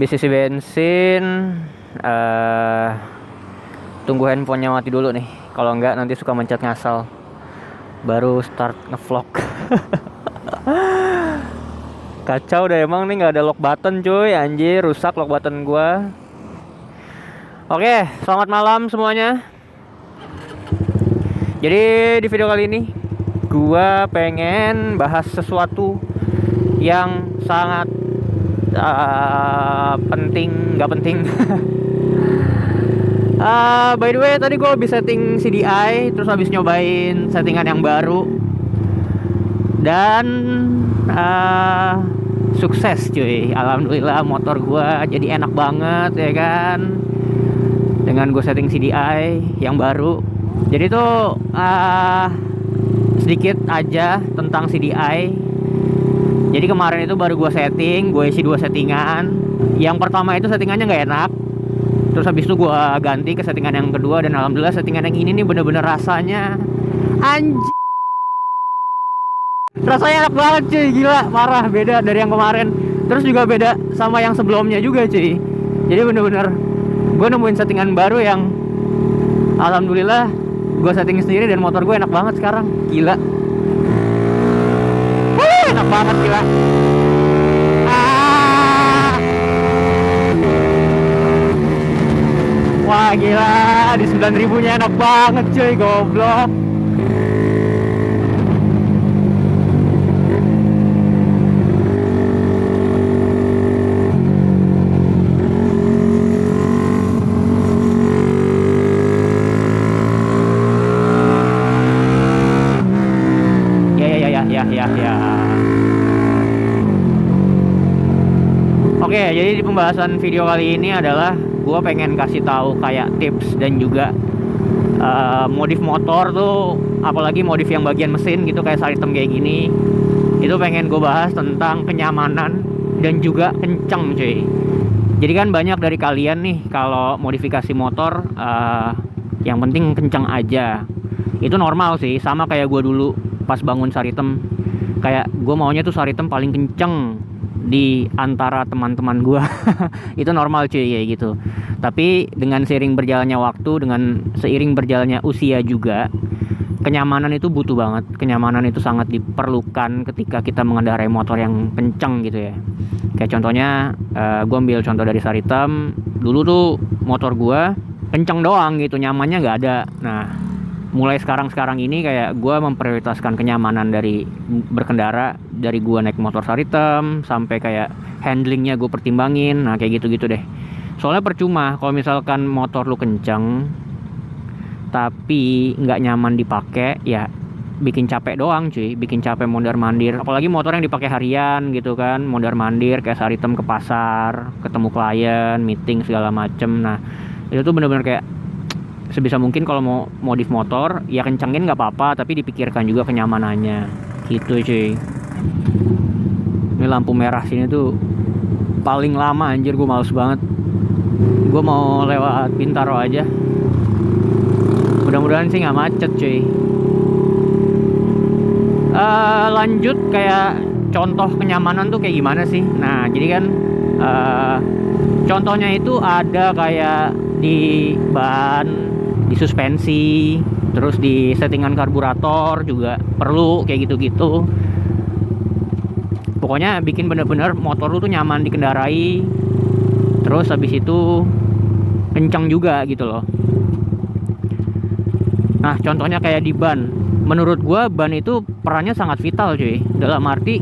Habis isi bensin, tunggu handphonenya mati dulu nih. Kalau enggak nanti suka mencet ngasal. Baru start ngevlog. Kacau udah emang nih, nggak ada lock button cuy, anjir rusak lock button gua. Oke, selamat malam semuanya. Jadi di video kali ini gua pengen bahas sesuatu yang sangat penting, nggak penting. By the way, tadi gue habis setting CDI, terus habis nyobain settingan yang baru, dan sukses cuy. Alhamdulillah motor gue jadi enak banget ya kan, dengan gue setting CDI yang baru. Jadi tuh sedikit aja tentang CDI. Jadi kemarin itu baru gue setting, gue isi 2 settingan. Yang pertama itu settingannya nggak enak, terus habis itu gue ganti ke settingan yang kedua, dan alhamdulillah settingan yang ini nih bener-bener rasanya anjir, rasanya enak banget cuy, gila, parah, beda dari yang kemarin. Terus juga beda sama yang sebelumnya juga cuy. Jadi bener-bener gue nemuin settingan baru yang alhamdulillah gue setting sendiri, dan motor gue enak banget sekarang, gila. Enak banget gila. Wah gila, di 9.000 nya enak banget cuy, goblok. Ya. Oke, jadi di pembahasan video kali ini adalah gue pengen kasih tahu kayak tips dan juga modif motor tuh, apalagi modif yang bagian mesin gitu kayak Saritem kayak gini. Itu pengen gue bahas tentang kenyamanan dan juga kenceng cuy. Jadi kan banyak dari kalian nih kalau modifikasi motor yang penting kenceng aja. Itu normal sih, sama kayak gue dulu pas bangun Saritem. Kayak gue maunya tuh Saritem paling kenceng di antara teman-teman gue. Itu normal cuy ya gitu. Tapi dengan seiring berjalannya waktu, dengan seiring berjalannya usia juga, kenyamanan itu butuh banget. Kenyamanan itu sangat diperlukan ketika kita mengendarai motor yang kenceng gitu ya. Kayak contohnya gue ambil contoh dari Saritem. Dulu tuh motor gue kenceng doang gitu, nyamannya nggak ada. Nah, mulai sekarang ini kayak gue memprioritaskan kenyamanan dari berkendara, dari gue naik motor Saritem sampai kayak handlingnya gue pertimbangin. Nah kayak gitu-gitu deh. Soalnya percuma kalau misalkan motor lu kenceng tapi nggak nyaman dipakai, ya bikin capek doang cuy, bikin capek mondar-mandir. Apalagi motor yang dipakai harian gitu kan, mondar-mandir kayak Saritem ke pasar, ketemu klien, meeting segala macem. Nah itu tuh bener-bener kayak sebisa mungkin kalau mau modif motor ya kencengin nggak apa-apa, tapi dipikirkan juga kenyamanannya gitu cuy. Ini lampu merah sini tuh paling lama anjir, gue males banget. Gue mau lewat Bintaro aja, mudah-mudahan sih nggak macet cuy. Lanjut kayak contoh kenyamanan tuh kayak gimana sih. Nah jadi kan contohnya itu ada kayak di ban, di suspensi, terus di settingan karburator juga perlu kayak gitu-gitu. Pokoknya bikin bener-bener motor lu tuh nyaman dikendarai, terus habis itu kencang juga gitu loh. Nah contohnya kayak di ban, menurut gua ban itu perannya sangat vital cuy. Dalam arti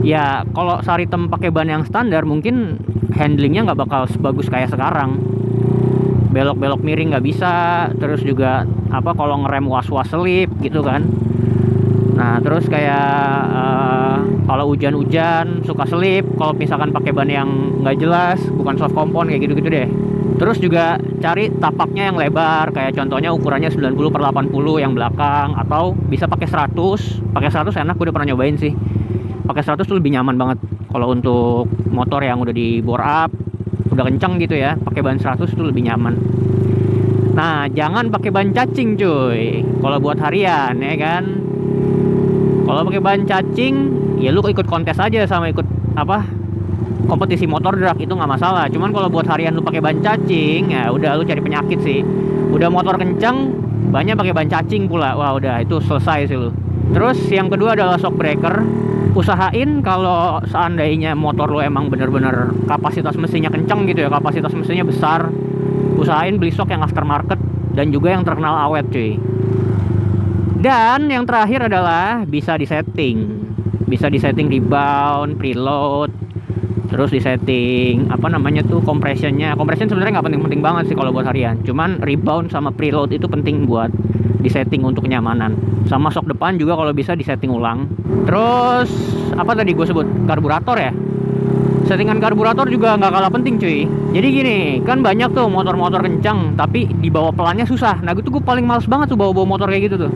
ya kalau Saritem pakai ban yang standar mungkin handlingnya nggak bakal sebagus kayak sekarang. Belok-belok miring nggak bisa, terus juga apa kalau ngerem was-was selip gitu kan. Nah terus kayak kalau hujan-hujan suka selip kalau misalkan pakai ban yang nggak jelas, bukan soft compound kayak gitu-gitu deh. Terus juga cari tapaknya yang lebar, kayak contohnya ukurannya 90/80 yang belakang, atau bisa pakai 100. Pakai 100 enak, gue udah pernah nyobain sih. Pakai 100 tuh lebih nyaman banget kalau untuk motor yang udah di bore up, udah kenceng gitu ya. Pakai ban 100 tuh lebih nyaman. Nah jangan pakai ban cacing cuy kalau buat harian ya kan. Kalau pakai ban cacing ya lu ikut kontes aja sama ikut apa kompetisi motor drag itu nggak masalah. Cuman kalau buat harian lu pakai ban cacing, ya udah lu cari penyakit sih. Udah motor kencang, banyak pakai ban cacing pula. Wah, udah itu selesai sih lu. Terus yang kedua adalah shock breaker. Usahain kalau seandainya motor lu emang bener-bener kapasitas mesinnya kencang gitu ya, kapasitas mesinnya besar, usahain beli shock yang aftermarket dan juga yang terkenal awet cuy. Dan yang terakhir adalah bisa disetting rebound, preload, terus disetting apa namanya tuh compressionnya. Compression sebenarnya nggak penting-penting banget sih kalau buat harian, cuman rebound sama preload itu penting buat disetting untuk kenyamanan. Sama shock depan juga kalau bisa disetting ulang. Terus apa tadi gue sebut, karburator ya. Settingan karburator juga nggak kalah penting cuy. Jadi gini, kan banyak tuh motor-motor kencang tapi dibawa pelannya susah. Nah gitu gue paling males banget tuh bawa-bawa motor kayak gitu tuh.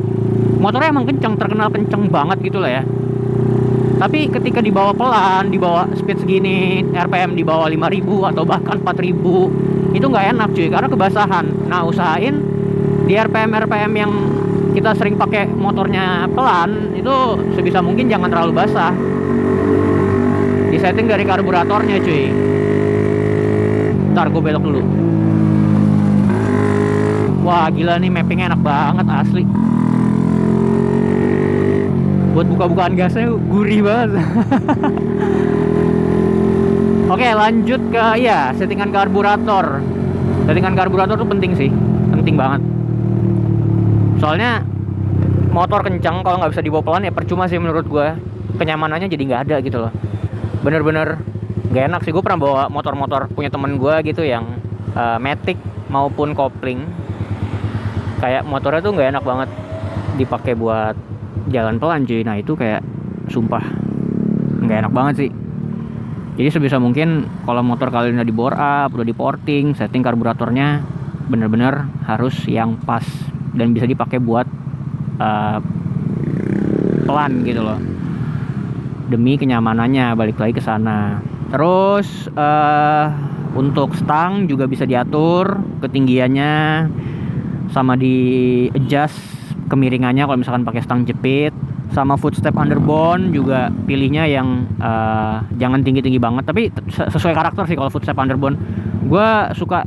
Motornya emang kencang, terkenal kencang banget gitu lah ya, tapi ketika dibawa pelan, dibawa speed segini, RPM di bawah 5000 atau bahkan 4000, itu nggak enak cuy, karena kebasahan. Nah usahain di RPM yang kita sering pakai motornya pelan, itu sebisa mungkin jangan terlalu basah. Disetting dari karburatornya cuy. Ntar gue belok dulu. Wah gila nih, mappingnya enak banget asli. Buat buka-bukaan gasnya gurih banget. Oke, lanjut ke settingan karburator. Settingan karburator tuh penting sih, penting banget. Soalnya motor kencang kalau nggak bisa dibawa pelan ya percuma sih menurut gue. Kenyamanannya jadi nggak ada gitu loh. Bener-bener nggak enak sih. Gue pernah bawa motor-motor punya temen gue gitu yang matic maupun kopling. Kayak motornya tuh nggak enak banget dipakai buat jalan pelan cuy. Nah itu kayak sumpah nggak enak banget sih. Jadi sebisa mungkin kalau motor kalian udah di bore up, udah di porting, setting karburatornya bener-bener harus yang pas dan bisa dipakai buat pelan gitu loh, demi kenyamanannya. Balik lagi ke sana. Terus untuk stang juga bisa diatur ketinggiannya sama di adjust kemiringannya kalau misalkan pakai stang jepit. Sama footstep underbone juga pilihnya yang jangan tinggi-tinggi banget, tapi sesuai karakter sih. Kalau footstep underbone gue suka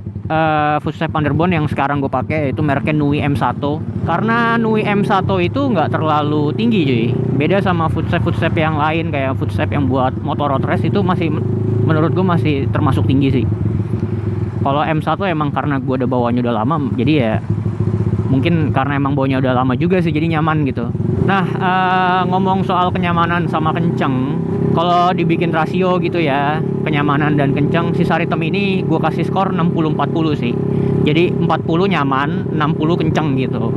footstep underbone yang sekarang gue pakai, yaitu mereknya Nui M1. Karena Nui M1 itu nggak terlalu tinggi cuy, beda sama footstep yang lain kayak footstep yang buat motor road race, itu masih menurut gue masih termasuk tinggi sih. Kalau M1 emang karena gue udah bawanya udah lama, jadi ya mungkin karena emang bawanya udah lama juga sih, jadi nyaman gitu. Nah, ngomong soal kenyamanan sama kenceng, kalau dibikin rasio gitu ya, kenyamanan dan kenceng, si Saritem ini gue kasih skor 60-40 sih. Jadi 40 nyaman, 60 kenceng gitu.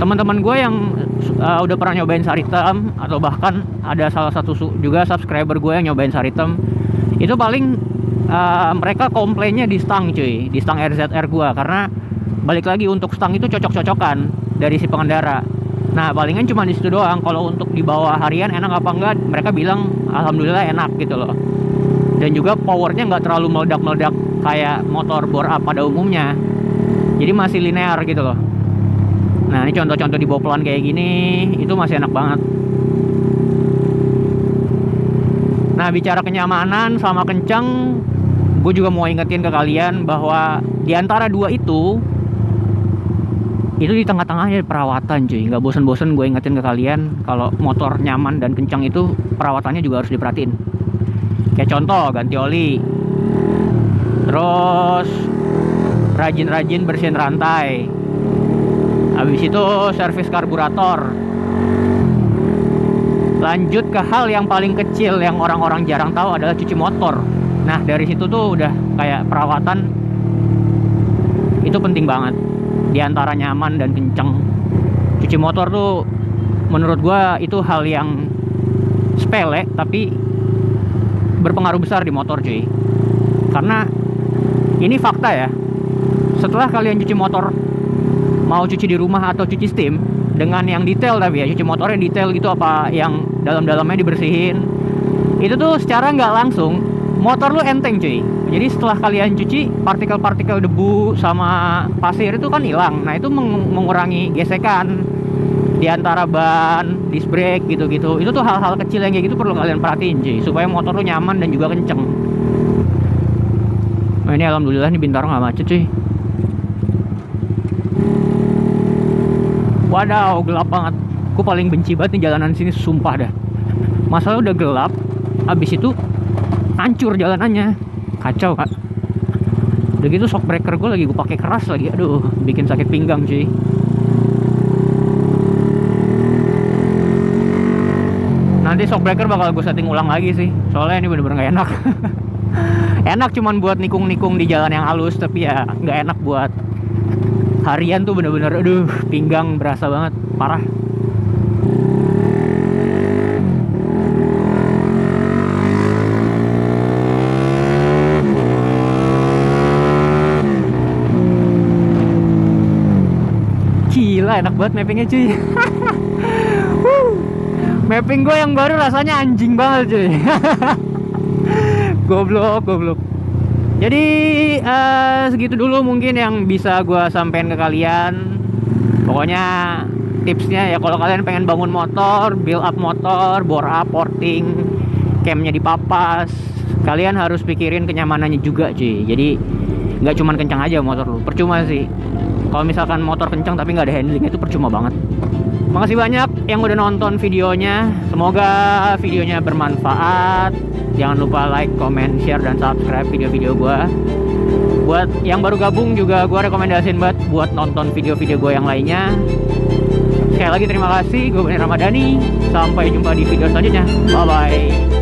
Teman-teman gue yang udah pernah nyobain Saritem, atau bahkan ada salah satu juga subscriber gue yang nyobain Saritem, itu paling mereka komplainnya di stang cuy, di stang RZR gue. Karena balik lagi, untuk stang itu cocok-cocokan dari si pengendara. Nah palingan cuma di situ doang. Kalau untuk dibawa harian enak apa enggak, mereka bilang alhamdulillah enak gitu loh. Dan juga powernya nggak terlalu meledak-meledak kayak motor bore up pada umumnya, jadi masih linear gitu loh. Nah ini contoh-contoh dibawa pelan kayak gini, itu masih enak banget. Nah bicara kenyamanan sama kencang, gue juga mau ingetin ke kalian bahwa di antara dua itu di tengah-tengahnya perawatan cuy. Nggak bosen-bosen gue ingetin ke kalian kalau motor nyaman dan kencang itu perawatannya juga harus diperhatiin. Kayak contoh ganti oli, terus rajin-rajin bersihin rantai, habis itu servis karburator. Lanjut ke hal yang paling kecil yang orang-orang jarang tahu adalah cuci motor. Nah dari situ tuh udah kayak perawatan itu penting banget. Di antara nyaman dan kenceng, cuci motor tuh menurut gua itu hal yang sepele tapi berpengaruh besar di motor cuy. Karena ini fakta ya, setelah kalian cuci motor, mau cuci di rumah atau cuci steam, dengan yang detail tapi ya, cuci motornya detail gitu, apa yang dalam-dalamnya dibersihin, itu tuh secara nggak langsung motor lu enteng cuy. Jadi setelah kalian cuci, partikel-partikel debu sama pasir itu kan hilang. Nah itu mengurangi gesekan. di antara ban, disc brake gitu-gitu. Itu tuh hal-hal kecil yang kayak gitu perlu kalian perhatiin cuy, supaya motor lu nyaman dan juga kenceng. Nah, ini alhamdulillah nih Bintaro nggak macet cuy. Wadaw, gelap banget. Aku paling benci banget nih jalanan sini, sumpah dah. Masalah udah gelap, habis itu hancur jalanannya, kacau kak. Udah gitu shock breaker gue lagi gue pakai keras lagi, aduh, bikin sakit pinggang cuy. Nanti shock breaker bakal gue setting ulang lagi sih, soalnya ini bener-bener gak enak. Enak cuman buat nikung-nikung di jalan yang halus, tapi ya gak enak buat harian tuh, bener-bener aduh, pinggang berasa banget, parah. Gila, enak banget mappingnya cuy. Mapping gue yang baru rasanya anjing banget cuy. Goblok. Jadi segitu dulu mungkin yang bisa gue sampein ke kalian. Pokoknya tipsnya ya, kalau kalian pengen bangun motor, build up motor, bore up, porting, camnya dipapas, kalian harus pikirin kenyamanannya juga cuy. Jadi nggak cuman kencang aja motor lu, percuma sih. Kalau misalkan motor kencang tapi nggak ada handling, itu percuma banget. Makasih banyak yang udah nonton videonya. Semoga videonya bermanfaat. Jangan lupa like, comment, share, dan subscribe video-video gue. Buat yang baru gabung juga gue rekomendasiin banget buat nonton video-video gue yang lainnya. Sekali lagi terima kasih. Gue Beni Ramadhani. Sampai jumpa di video selanjutnya. Bye-bye.